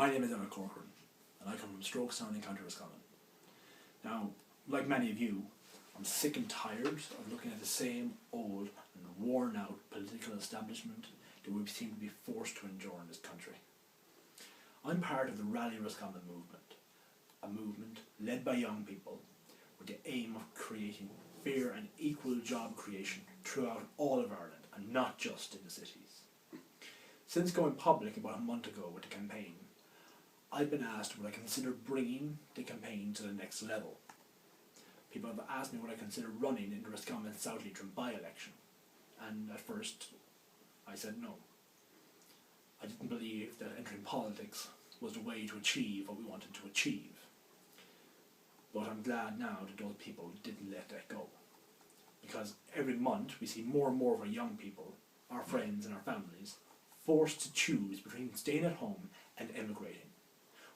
My name is Emmett Corcoran, and I come from Strokestown in County Roscommon. Now, like many of you, I'm sick and tired of looking at the same old and worn out political establishment that we seem to be forced to endure in this country. I'm part of the Rally Roscommon movement, a movement led by young people with the aim of creating fair and equal job creation throughout all of Ireland and not just in the cities. Since going public about a month ago with the campaign, I've been asked would I consider bringing the campaign to the next level. People have asked me would I consider running in the Roscommon-South Leitrim by-election, and at first I said no. I didn't believe that entering politics was the way to achieve what we wanted to achieve. But I'm glad now that those people didn't let that go. Because every month we see more and more of our young people, our friends and our families, forced to choose between staying at home and emigrating.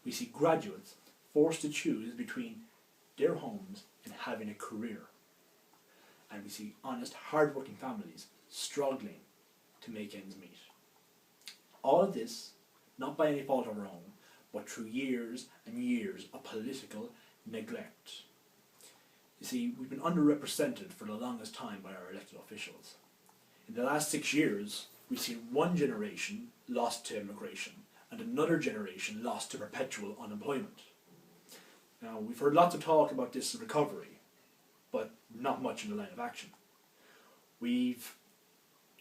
We see graduates forced to choose between their homes and having a career. And we see honest, hard-working families struggling to make ends meet. All of this, not by any fault of our own, but through years and years of political neglect. You see, we've been underrepresented for the longest time by our elected officials. In the last 6 years, we've seen one generation lost to immigration and another generation lost to perpetual unemployment. Now, we've heard lots of talk about this recovery, but not much in the line of action. We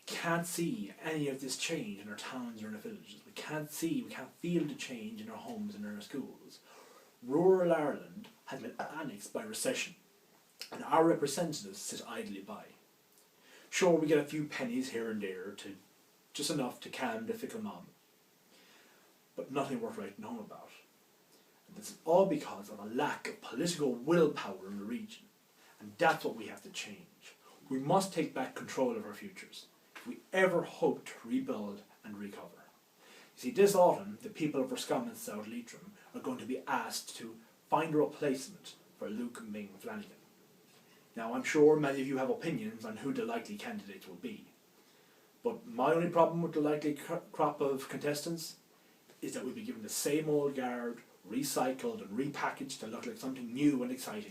can't see any of this change in our towns or in our villages. We can't feel the change in our homes and in our schools. Rural Ireland has been annexed by recession, and our representatives sit idly by. Sure, we get a few pennies here and there, just enough to calm the fickle mob, but nothing worth writing home about. And this is all because of a lack of political willpower in the region, and that's what we have to change. We must take back control of our futures if we ever hope to rebuild and recover. You see, this autumn, the people of Roscommon-South Leitrim are going to be asked to find a replacement for Luke Ming Flanagan. Now, I'm sure many of you have opinions on who the likely candidates will be, but my only problem with the likely crop of contestants is that we'll be given the same old guard, recycled and repackaged to look like something new and exciting.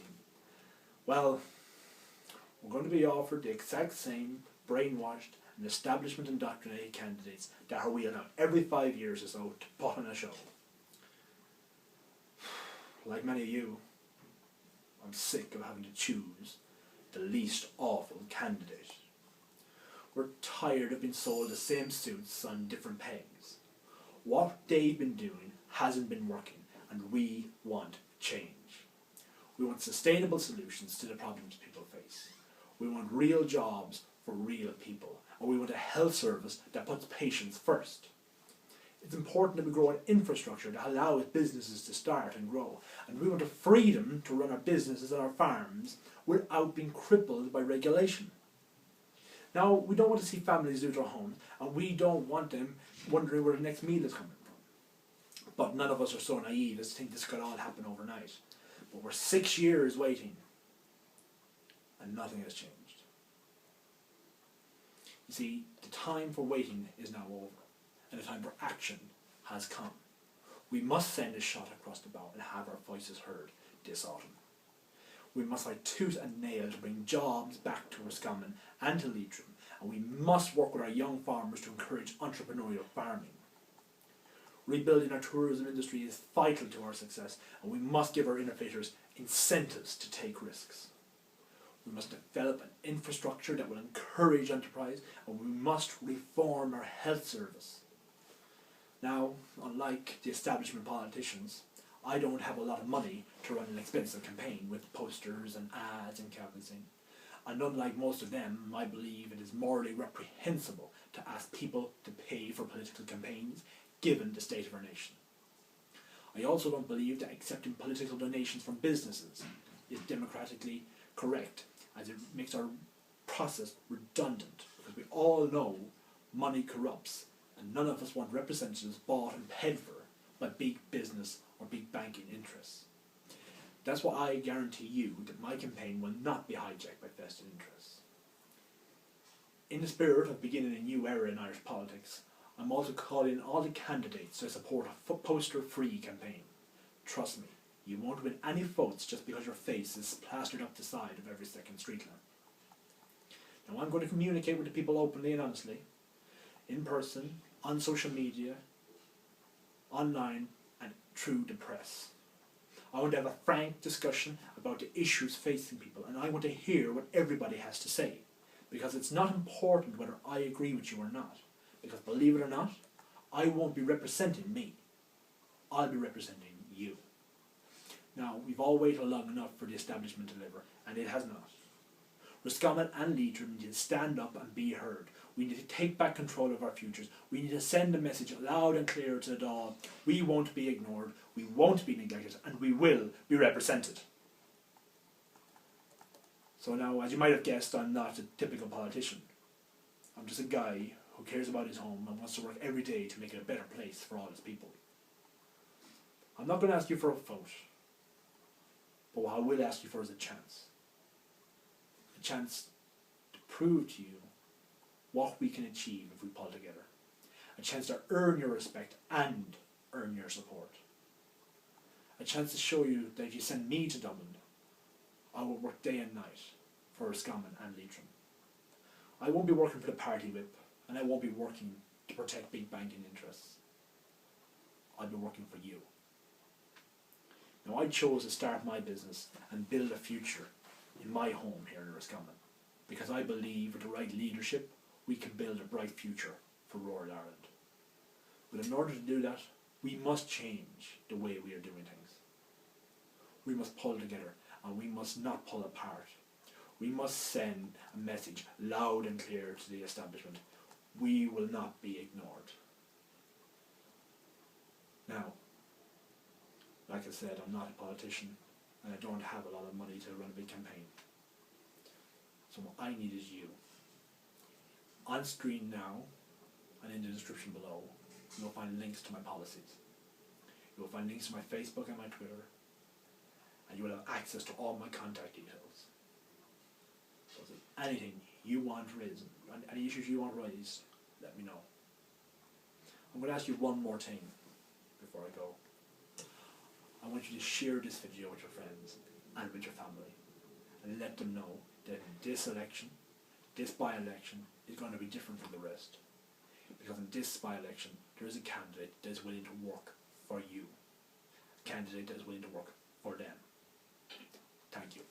Well, we're going to be offered the exact same brainwashed and establishment indoctrinated candidates that are wheeled out every 5 years or so to put on a show. Like many of you, I'm sick of having to choose the least awful candidate. We're tired of being sold the same suits on different pegs. What they've been doing hasn't been working, and we want change. We want sustainable solutions to the problems people face. We want real jobs for real people, and we want a health service that puts patients first. It's important that we grow an infrastructure that allows businesses to start and grow, and we want the freedom to run our businesses and our farms without being crippled by regulation. Now, we don't want to see families lose their homes, and we don't want them wondering where the next meal is coming from. But none of us are so naive as to think this could all happen overnight. But we're 6 years waiting, and nothing has changed. You see, the time for waiting is now over, and the time for action has come. We must send a shot across the bow and have our voices heard this autumn. We must fight tooth and nail to bring jobs back to Roscommon and to Leitrim, and we must work with our young farmers to encourage entrepreneurial farming. Rebuilding our tourism industry is vital to our success, and we must give our innovators incentives to take risks. We must develop an infrastructure that will encourage enterprise, and we must reform our health service. Now, unlike the establishment politicians, I don't have a lot of money to run an expensive campaign with posters and ads and canvassing. And unlike most of them, I believe it is morally reprehensible to ask people to pay for political campaigns, given the state of our nation. I also don't believe that accepting political donations from businesses is democratically correct, as it makes our process redundant, because we all know money corrupts, and none of us want representatives bought and paid for by big business or big banking interests. That's why I guarantee you that my campaign will not be hijacked by vested interests. In the spirit of beginning a new era in Irish politics, I'm also calling all the candidates to support a poster-free campaign. Trust me, you won't win any votes just because your face is plastered up the side of every second street lamp. Now I'm going to communicate with the people openly and honestly, in person, on social media, online, and through the press. I want to have a frank discussion about the issues facing people, and I want to hear what everybody has to say, because it's not important whether I agree with you or not, because believe it or not, I won't be representing me. I'll be representing you. Now, we've all waited long enough for the establishment to deliver, and it has not. Roscommon and Leitrim need to stand up and be heard. We need to take back control of our futures. We need to send a message loud and clear to the Dáil. We won't be ignored, we won't be neglected, and we will be represented. So now, as you might have guessed, I'm not a typical politician. I'm just a guy who cares about his home and wants to work every day to make it a better place for all his people. I'm not going to ask you for a vote, but what I will ask you for is a chance. A chance to prove to you what we can achieve if we pull together. A chance to earn your respect and earn your support. A chance to show you that if you send me to Dublin, I will work day and night for Roscommon and Leitrim. I won't be working for the party whip, and I won't be working to protect big banking interests. I'll be working for you. Now, I chose to start my business and build a future in my home here in Roscommon, because I believe with the right leadership, we can build a bright future for rural Ireland. But in order to do that, we must change the way we are doing things. We must pull together, and we must not pull apart. We must send a message loud and clear to the establishment. We will not be ignored. Now, like I said, I'm not a politician, and I don't have a lot of money to run a big campaign. So what I need is you. On screen now, and in the description below, you'll find links to my policies. You'll find links to my Facebook and my Twitter, and you will have access to all my contact details. So if there's anything you want raised, any issues you want raised, let me know. I'm going to ask you one more thing before I go. I want you to share this video with your friends and with your family, and let them know that this election, this by-election, is going to be different from the rest. Because in this by-election, there is a candidate that is willing to work for you. A candidate that is willing to work for them. Thank you.